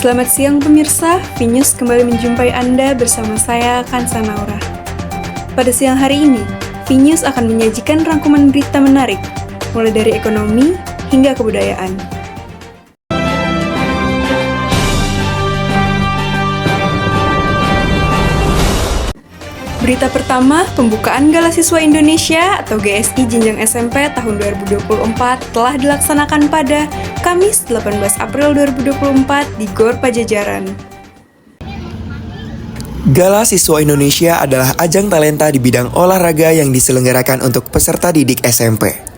Selamat siang pemirsa, VNews kembali menjumpai Anda bersama saya, Kansa Naura. Pada siang hari ini, VNews akan menyajikan rangkuman berita menarik, mulai dari ekonomi hingga kebudayaan. Berita pertama, pembukaan Gala Siswa Indonesia atau GSI Jenjang SMP tahun 2024 telah dilaksanakan pada Kamis 18 April 2024 di GOR Pajajaran. Gala Siswa Indonesia adalah ajang talenta di bidang olahraga yang diselenggarakan untuk peserta didik SMP.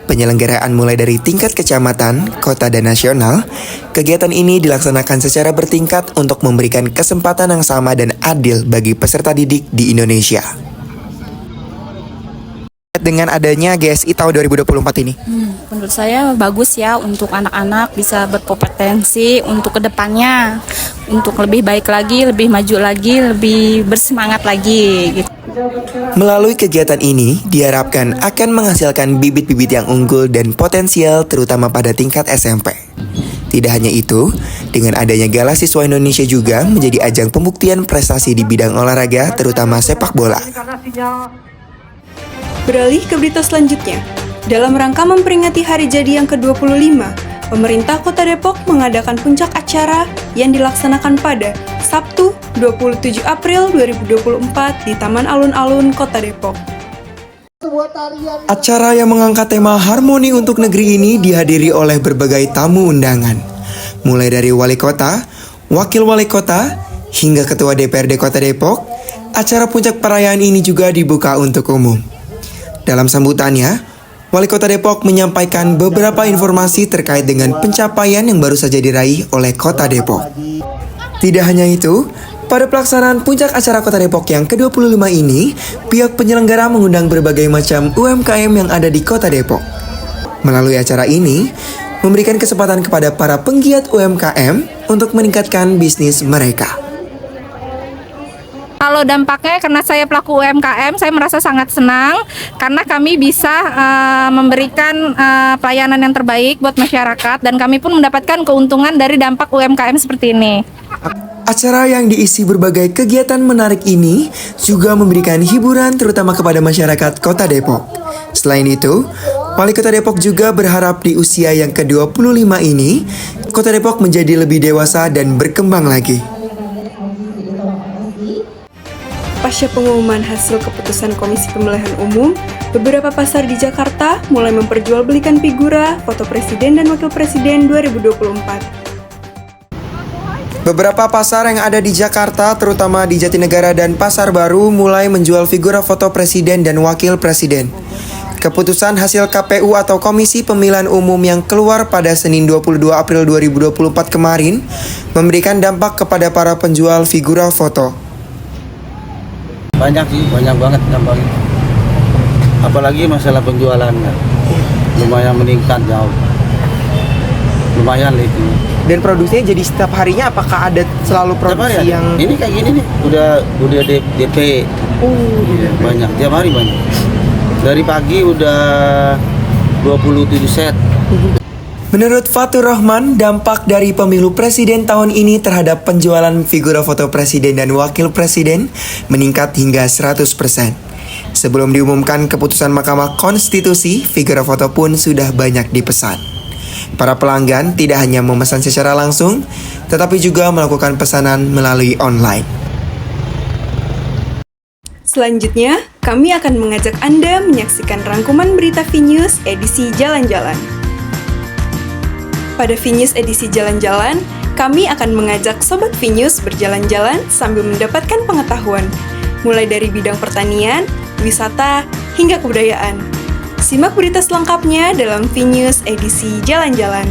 Penyelenggaraan mulai dari tingkat kecamatan, kota, dan nasional. Kegiatan ini dilaksanakan secara bertingkat untuk memberikan kesempatan yang sama dan adil bagi peserta didik di Indonesia. Dengan adanya GSI tahun 2024 ini, menurut saya bagus ya untuk anak-anak bisa berkompetensi untuk kedepannya, untuk lebih baik lagi, lebih maju lagi, lebih bersemangat lagi gitu. Melalui kegiatan ini diharapkan akan menghasilkan bibit-bibit yang unggul dan potensial terutama pada tingkat SMP. Tidak hanya itu, dengan adanya Gala Siswa Indonesia juga menjadi ajang pembuktian prestasi di bidang olahraga terutama sepak bola. Beralih ke berita selanjutnya. Dalam rangka memperingati hari jadi yang ke-25, pemerintah Kota Depok mengadakan puncak acara yang dilaksanakan pada Sabtu 27 April 2024 di Taman Alun-Alun Kota Depok. Acara yang mengangkat tema Harmoni untuk Negeri ini dihadiri oleh berbagai tamu undangan. Mulai dari wali kota, wakil wali kota, hingga ketua DPRD Kota Depok, acara puncak perayaan ini juga dibuka untuk umum. Dalam sambutannya, Wali Kota Depok menyampaikan beberapa informasi terkait dengan pencapaian yang baru saja diraih oleh Kota Depok. Tidak hanya itu, pada pelaksanaan puncak acara Kota Depok yang ke-25 ini, pihak penyelenggara mengundang berbagai macam UMKM yang ada di Kota Depok. Melalui acara ini, memberikan kesempatan kepada para penggiat UMKM untuk meningkatkan bisnis mereka. Kalau dampaknya karena saya pelaku UMKM, saya merasa sangat senang karena kami bisa memberikan pelayanan yang terbaik buat masyarakat dan kami pun mendapatkan keuntungan dari dampak UMKM seperti ini. Acara yang diisi berbagai kegiatan menarik ini juga memberikan hiburan terutama kepada masyarakat Kota Depok. Selain itu, Wali Kota Depok juga berharap di usia yang ke-25 ini, Kota Depok menjadi lebih dewasa dan berkembang lagi. Pasca pengumuman hasil keputusan Komisi Pemilihan Umum, beberapa pasar di Jakarta mulai memperjualbelikan figura foto Presiden dan Wakil Presiden 2024. Beberapa pasar yang ada di Jakarta, terutama di Jatinegara dan Pasar Baru, mulai menjual figura foto Presiden dan Wakil Presiden. Keputusan hasil KPU atau Komisi Pemilihan Umum yang keluar pada Senin 22 April 2024 kemarin memberikan dampak kepada para penjual figura foto. Banyak sih, banyak banget dampaknya. Apalagi masalah penjualannya lumayan meningkat jauh. Lumayan itu. Dan produksinya jadi setiap harinya apakah ada selalu produksi yang ini kayak gini nih, udah DP. Iya, banyak, tiap hari banyak. Dari pagi udah 27 set. Menurut Fatur Rahman, dampak dari pemilu presiden tahun ini terhadap penjualan figura foto presiden dan wakil presiden meningkat hingga 100%. Sebelum diumumkan keputusan Mahkamah Konstitusi, figura foto pun sudah banyak dipesan. Para pelanggan tidak hanya memesan secara langsung, tetapi juga melakukan pesanan melalui online. Selanjutnya, kami akan mengajak Anda menyaksikan rangkuman berita VNews edisi Jalan-Jalan. Pada VNews edisi Jalan-Jalan, kami akan mengajak Sobat VNews berjalan-jalan sambil mendapatkan pengetahuan, mulai dari bidang pertanian, wisata, hingga kebudayaan. Simak berita selengkapnya dalam VNews edisi Jalan-Jalan.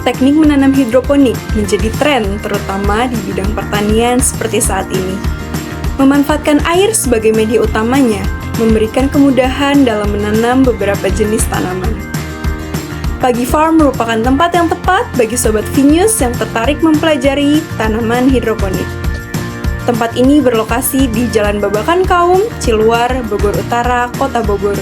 Teknik menanam hidroponik menjadi tren terutama di bidang pertanian seperti saat ini. Memanfaatkan air sebagai media utamanya, memberikan kemudahan dalam menanam beberapa jenis tanaman. Pagi Farm merupakan tempat yang tepat bagi Sobat VNews yang tertarik mempelajari tanaman hidroponik. Tempat ini berlokasi di Jalan Babakan Kaum, Ciluar, Bogor Utara, Kota Bogor.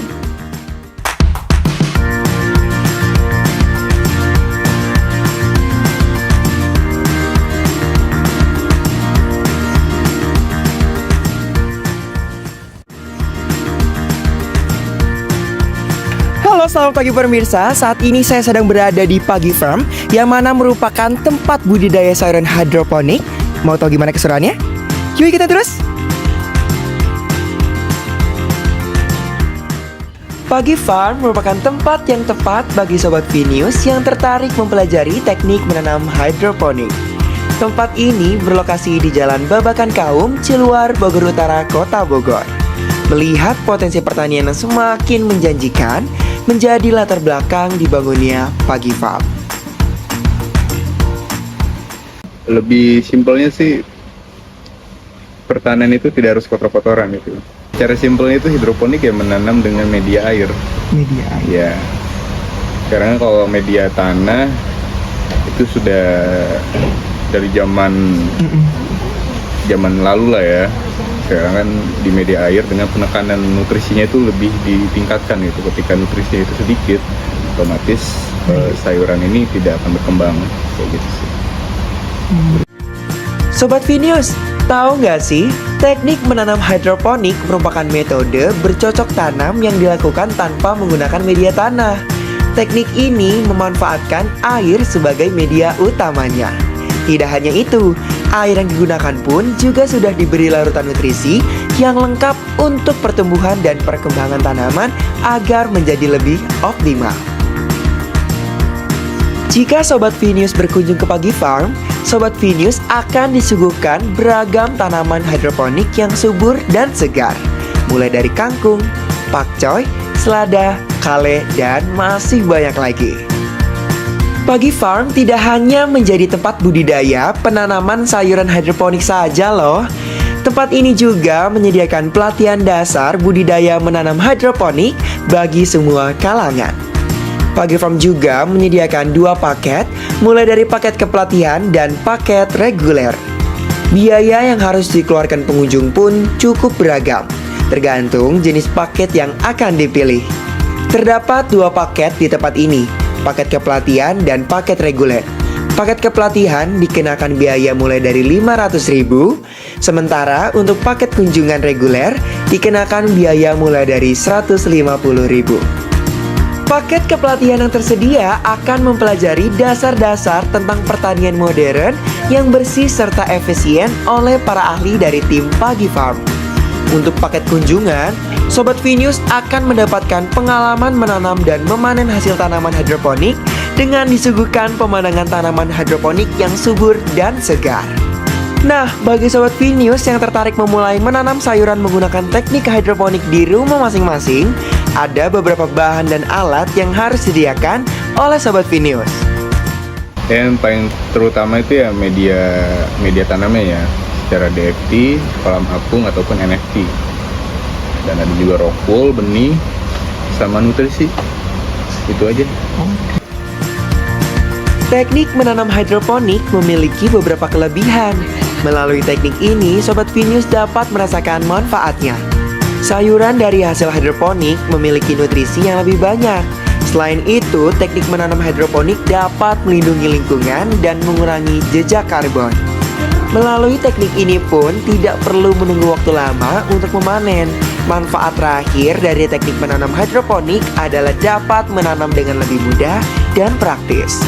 selamat pagi pemirsa. Saat ini saya sedang berada di Pagi Farm, yang mana merupakan tempat budidaya sayuran hidroponik. Mau tahu gimana keseruannya? Yuk kita terus. Pagi Farm merupakan tempat yang tepat bagi Sobat Vinius yang tertarik mempelajari teknik menanam hidroponik. Tempat ini berlokasi di Jalan Babakan Kaum, Ciluar, Bogor Utara, Kota Bogor. Melihat potensi pertanian yang semakin menjanjikan, menjadi latar belakang dibangunnya Pagi Farm. Lebih simpelnya sih, pertanian itu tidak harus kotor-kotoran gitu. Cara simpelnya itu hidroponik ya menanam dengan media air. Media air. Ya, karena kalau media tanah itu sudah dari zaman lalu lah ya. Sekarang kan di media air dengan penekanan nutrisinya itu lebih ditingkatkan gitu. Ketika nutrisinya itu sedikit, otomatis sayuran ini tidak akan berkembang kayak gitu sih. Sobat Vinius, tahu nggak sih teknik menanam hidroponik merupakan metode bercocok tanam yang dilakukan tanpa menggunakan media tanah. Teknik ini memanfaatkan air sebagai media utamanya. Tidak hanya itu, air yang digunakan pun juga sudah diberi larutan nutrisi yang lengkap untuk pertumbuhan dan perkembangan tanaman agar menjadi lebih optimal. Jika Sobat Vinius berkunjung ke Pagi Farm, Sobat Vinius akan disuguhkan beragam tanaman hidroponik yang subur dan segar. Mulai dari kangkung, pakcoy, selada, kale, dan masih banyak lagi. Pagi Farm tidak hanya menjadi tempat budidaya penanaman sayuran hidroponik saja loh. Tempat ini juga menyediakan pelatihan dasar budidaya menanam hidroponik bagi semua kalangan. Pagi Farm juga menyediakan 2 paket, mulai dari paket kepelatihan dan paket reguler. Biaya yang harus dikeluarkan pengunjung pun cukup beragam, tergantung jenis paket yang akan dipilih. Terdapat 2 paket di tempat ini, paket kepelatihan dan paket reguler. Paket kepelatihan dikenakan biaya mulai dari 500.000, sementara untuk paket kunjungan reguler dikenakan biaya mulai dari 150.000. Paket kepelatihan yang tersedia akan mempelajari dasar-dasar tentang pertanian modern yang bersih serta efisien oleh para ahli dari tim Pagi Farm. Untuk paket kunjungan, Sobat Vinius akan mendapatkan pengalaman menanam dan memanen hasil tanaman hidroponik dengan disuguhkan pemandangan tanaman hidroponik yang subur dan segar. Nah, bagi Sobat Vinius yang tertarik memulai menanam sayuran menggunakan teknik hidroponik di rumah masing-masing, ada beberapa bahan dan alat yang harus disediakan oleh Sobat Vinius. Yang paling terutama itu ya media tanamnya ya, secara DFT, kolam apung ataupun NFT. Dan ada juga rockwool, benih, sama nutrisi. Itu aja. Teknik menanam hidroponik memiliki beberapa kelebihan. Melalui teknik ini, Sobat Vinius dapat merasakan manfaatnya. Sayuran dari hasil hidroponik memiliki nutrisi yang lebih banyak. Selain itu, teknik menanam hidroponik dapat melindungi lingkungan dan mengurangi jejak karbon. Melalui teknik ini pun tidak perlu menunggu waktu lama untuk memanen. Manfaat terakhir dari teknik menanam hidroponik adalah dapat menanam dengan lebih mudah dan praktis.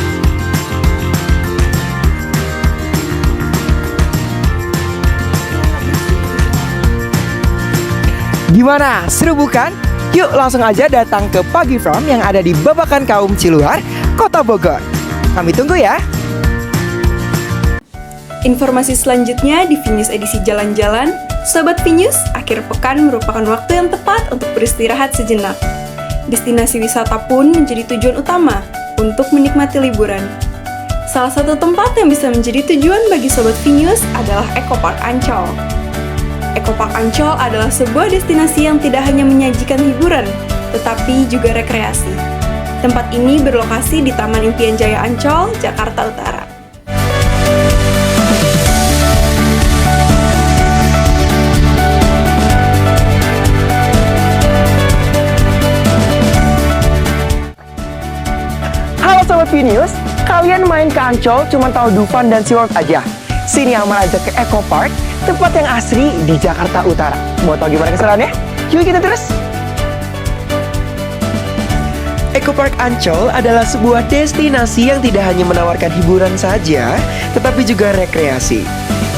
Gimana? Seru bukan? Yuk langsung aja datang ke Pagi Farm yang ada di Babakan Kaum, Ciluar, Kota Bogor. Kami tunggu ya. Informasi selanjutnya di Vinius edisi jalan-jalan. Sobat Vinius, akhir pekan merupakan waktu yang tepat untuk beristirahat sejenak. Destinasi wisata pun menjadi tujuan utama untuk menikmati liburan. Salah satu tempat yang bisa menjadi tujuan bagi Sobat Vinius adalah Eco Park Ancol. Eco Park Ancol adalah sebuah destinasi yang tidak hanya menyajikan hiburan, tetapi juga rekreasi. Tempat ini berlokasi di Taman Impian Jaya Ancol, Jakarta Utara. Halo Sobat Vinius, kalian main ke Ancol cuma tahu Dufan dan SeaWorld aja. Sini Amal ajak ke Eco Park, tempat yang asri di Jakarta Utara. Mau tahu gimana keseruannya? Yuk kita terus. Eco Park Ancol adalah sebuah destinasi yang tidak hanya menawarkan hiburan saja, tetapi juga rekreasi.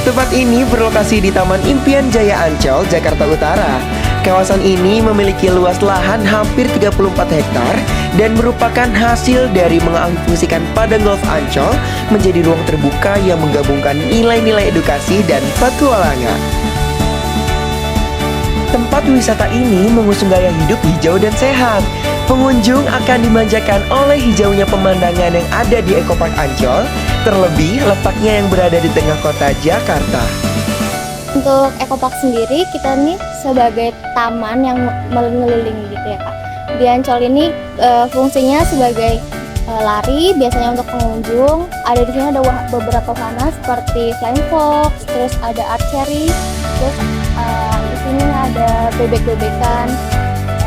Tempat ini berlokasi di Taman Impian Jaya Ancol, Jakarta Utara. Kawasan ini memiliki luas lahan hampir 34 hektar dan merupakan hasil dari mengalihfungsikan Padang Golf Ancol menjadi ruang terbuka yang menggabungkan nilai-nilai edukasi dan petualangan. Tempat wisata ini mengusung gaya hidup hijau dan sehat. Pengunjung akan dimanjakan oleh hijaunya pemandangan yang ada di Eco Park Ancol, terlebih letaknya yang berada di tengah kota Jakarta. Untuk Eco Park sendiri, kita nih sebagai taman yang mengelilingi gitu ya Kak. Di Ancol ini fungsinya sebagai lari, biasanya untuk pengunjung. Ada di sini ada beberapa wahana seperti flying fox, terus ada archery, terus di sini ada bebek-bebekan,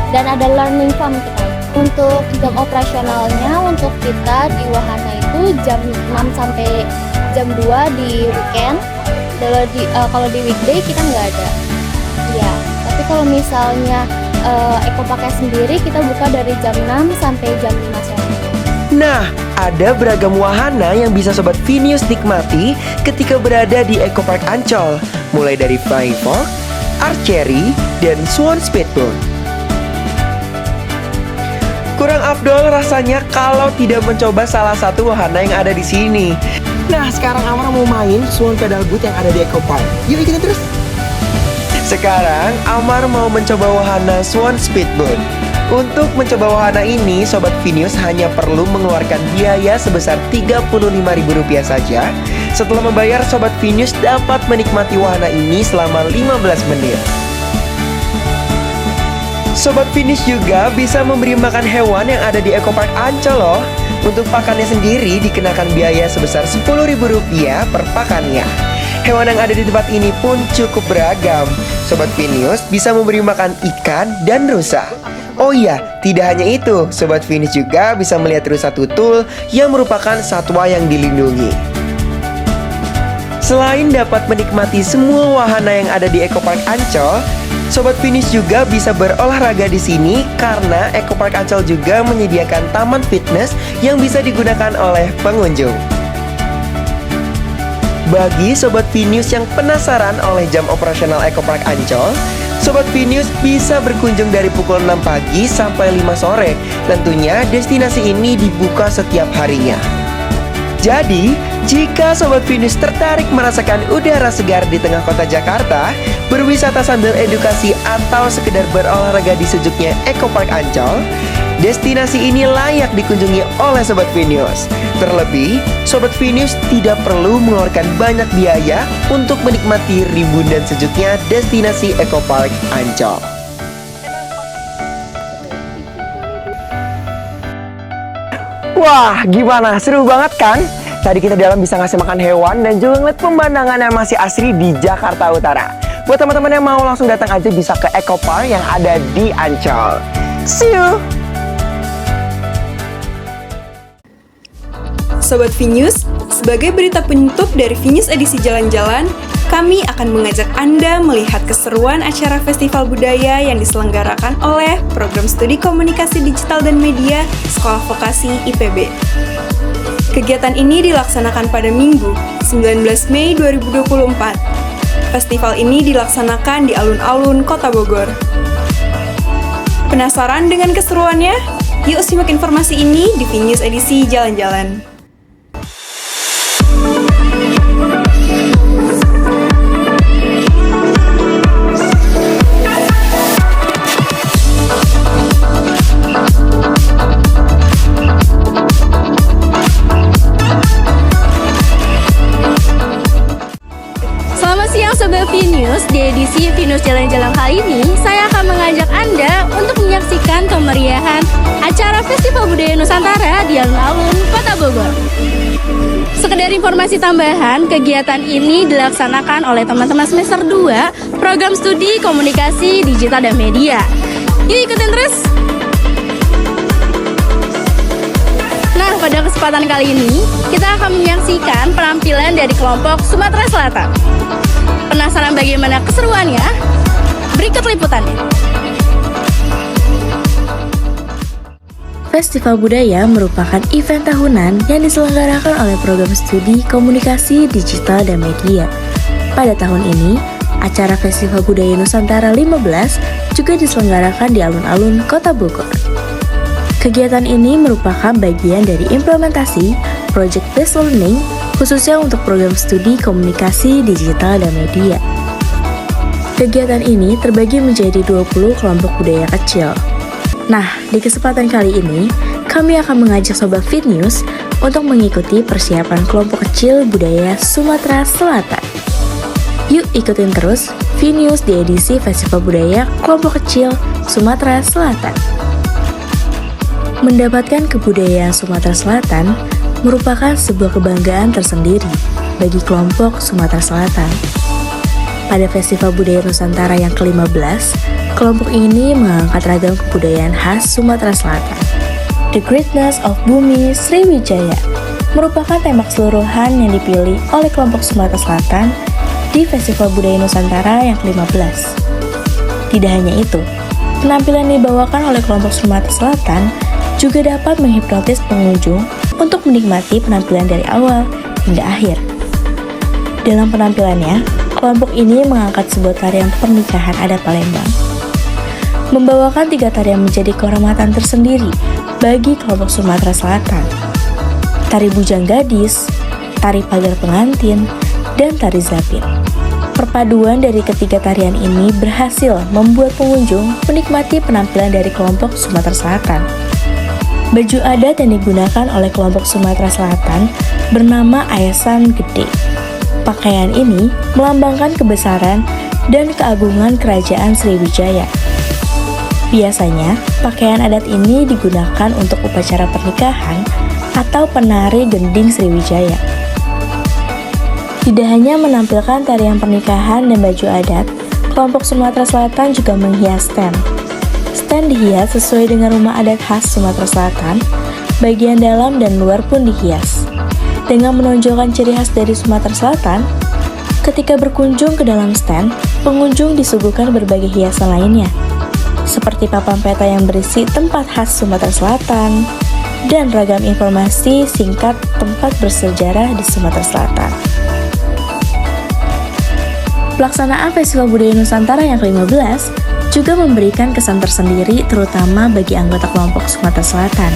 dan ada learning farm kita. Untuk jam operasionalnya untuk kita di wahana itu jam 6 sampai jam 2 di weekend. Kalau di weekday kita nggak ada. Ya, tapi kalau misalnya Eco Park sendiri kita buka dari jam 6 sampai jam 5 sore. Nah, ada beragam wahana yang bisa Sobat Vinius nikmati ketika berada di Eco Park Ancol, mulai dari flying fox, archery, dan swan speedboat. Kurang afdol rasanya kalau tidak mencoba salah satu wahana yang ada di sini. Nah, sekarang Amar mau main swan pedal boat yang ada di Eco Park. Yuk ikutin terus. Sekarang Amar mau mencoba wahana swan speedboat. Untuk mencoba wahana ini, Sobat Vinius hanya perlu mengeluarkan biaya sebesar Rp35.000 saja. Setelah membayar, Sobat Vinius dapat menikmati wahana ini selama 15 menit. Sobat Vinius juga bisa memberi makan hewan yang ada di Eco Park Ancol loh. Untuk pakannya sendiri dikenakan biaya sebesar Rp10.000 per pakannya. Hewan yang ada di tempat ini pun cukup beragam. Sobat Vinius bisa memberi makan ikan dan rusa. Oh iya, tidak hanya itu, Sobat Vinius juga bisa melihat rusa tutul yang merupakan satwa yang dilindungi. Selain dapat menikmati semua wahana yang ada di Eco Park Ancol, Sobat Vinius juga bisa berolahraga di sini karena Eco Park Ancol juga menyediakan taman fitness yang bisa digunakan oleh pengunjung. Bagi Sobat Vinius yang penasaran oleh jam operasional Eco Park Ancol, Sobat Vinius bisa berkunjung dari pukul 6 pagi sampai 5 sore. Tentunya destinasi ini dibuka setiap harinya. Jadi, jika Sobat Vinius tertarik merasakan udara segar di tengah kota Jakarta, berwisata sambil edukasi atau sekedar berolahraga di sejuknya Eco Park Ancol, destinasi ini layak dikunjungi oleh Sobat Vinius. Terlebih, Sobat Vinius tidak perlu mengeluarkan banyak biaya untuk menikmati rimbun dan sejuknya destinasi Eco Park Ancol. Wah, gimana? Seru banget kan? Tadi kita di dalam bisa ngasih makan hewan dan juga ngeliat pemandangan yang masih asri di Jakarta Utara. Buat teman-teman yang mau langsung datang aja bisa ke Eco Park yang ada di Ancol. See you! Sobat Vinius, sebagai berita penutup dari Vinius edisi Jalan-Jalan, kami akan mengajak Anda melihat keseruan acara festival budaya yang diselenggarakan oleh Program Studi Komunikasi Digital dan Media Sekolah Vokasi IPB. Kegiatan ini dilaksanakan pada Minggu, 19 Mei 2024. Festival ini dilaksanakan di alun-alun Kota Bogor. Penasaran dengan keseruannya? Yuk simak informasi ini di Vinius edisi Jalan-Jalan. Sobat Vinius, di edisi Vinius Jalan-Jalan kali ini, saya akan mengajak Anda untuk menyaksikan kemeriahan acara Festival Budaya Nusantara di alun-alun Kota Bogor. Sekedar informasi tambahan, kegiatan ini dilaksanakan oleh teman-teman semester 2 Program Studi Komunikasi Digital dan Media. Yuk ikutin terus! Nah, pada kesempatan kali ini, kita akan menyaksikan penampilan dari kelompok Sumatera Selatan. Penasaran bagaimana keseruannya? Berikut liputannya. Festival Budaya merupakan event tahunan yang diselenggarakan oleh Program Studi Komunikasi Digital dan Media. Pada tahun ini, acara Festival Budaya Nusantara 15 juga diselenggarakan di alun-alun Kota Bogor. Kegiatan ini merupakan bagian dari implementasi Project Based Learning khususnya untuk Program Studi Komunikasi Digital dan Media. Kegiatan ini terbagi menjadi 20 kelompok budaya kecil. Nah, di kesempatan kali ini, kami akan mengajak Sobat Fit News untuk mengikuti persiapan kelompok kecil budaya Sumatera Selatan. Yuk ikutin terus Fit News di edisi Festival Budaya Kelompok Kecil Sumatera Selatan. Mendapatkan kebudayaan Sumatera Selatan merupakan sebuah kebanggaan tersendiri bagi kelompok Sumatera Selatan. Pada Festival Budaya Nusantara yang ke-15, kelompok ini mengangkat ragam kebudayaan khas Sumatera Selatan. The Greatness of Bumi Sriwijaya merupakan tema keseluruhan yang dipilih oleh kelompok Sumatera Selatan di Festival Budaya Nusantara yang ke-15. Tidak hanya itu, penampilan yang dibawakan oleh kelompok Sumatera Selatan juga dapat menghipnotis pengunjung untuk menikmati penampilan dari awal hingga akhir. Dalam penampilannya, kelompok ini mengangkat sebuah tarian pernikahan adat Palembang, membawakan 3 tarian menjadi kehormatan tersendiri bagi kelompok Sumatera Selatan. Tari Bujang Gadis, Tari Pagar Pengantin, dan Tari Zapin. Perpaduan dari ketiga tarian ini berhasil membuat pengunjung menikmati penampilan dari kelompok Sumatera Selatan. Baju adat yang digunakan oleh kelompok Sumatera Selatan bernama Ayasan Gede. Pakaian ini melambangkan kebesaran dan keagungan Kerajaan Sriwijaya. Biasanya, pakaian adat ini digunakan untuk upacara pernikahan atau penari gending Sriwijaya. Tidak hanya menampilkan tarian pernikahan dan baju adat, kelompok Sumatera Selatan juga menghias stand. Stand dihias sesuai dengan rumah adat khas Sumatera Selatan, bagian dalam dan luar pun dihias. Dengan menonjolkan ciri khas dari Sumatera Selatan, ketika berkunjung ke dalam stand, pengunjung disuguhkan berbagai hiasan lainnya, seperti papan peta yang berisi tempat khas Sumatera Selatan, dan ragam informasi singkat tempat bersejarah di Sumatera Selatan. Pelaksanaan Festival Budaya Nusantara yang ke-15 juga memberikan kesan tersendiri terutama bagi anggota kelompok Sumatera Selatan.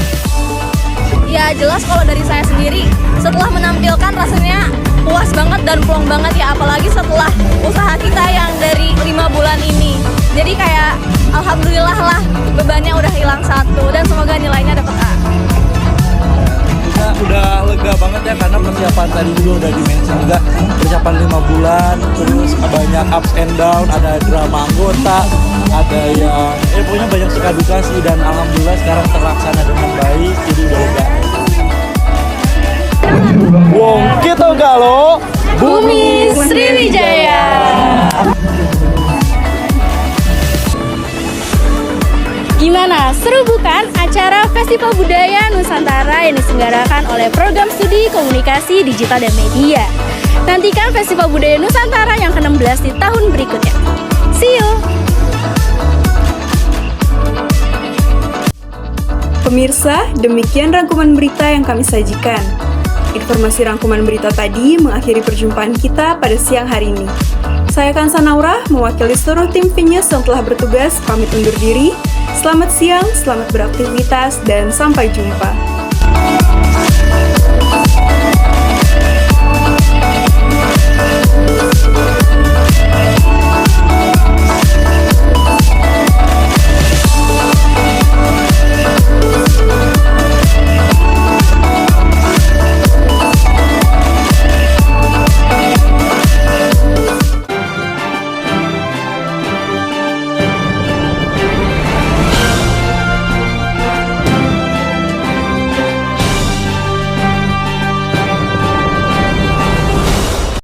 Ya jelas kalau dari saya sendiri setelah menampilkan rasanya puas banget dan plong banget ya, apalagi setelah usaha kita yang dari 5 bulan ini. Jadi kayak alhamdulillah lah bebannya udah hilang 1 dan semoga nilainya dapat A. Udah lega banget ya karena persiapan tadi juga udah dimention juga, persiapan 5 bulan, terus banyak ups and down, ada drama anggota, ada yang pokoknya banyak suka duka sih, dan alhamdulillah sekarang terlaksana dengan baik, jadi udah lega. Wong kita galo Bumi Sriwijaya. Gimana? Seru bukan acara Festival Budaya Nusantara yang diselenggarakan oleh Program Studi Komunikasi Digital dan Media. Nantikan Festival Budaya Nusantara yang ke-16 di tahun berikutnya. See you! Pemirsa, demikian rangkuman berita yang kami sajikan. Informasi rangkuman berita tadi mengakhiri perjumpaan kita pada siang hari ini. Saya Kansa Naura, mewakili seluruh tim Finnews yang telah bertugas, pamit undur diri. Selamat siang, selamat beraktivitas, dan sampai jumpa.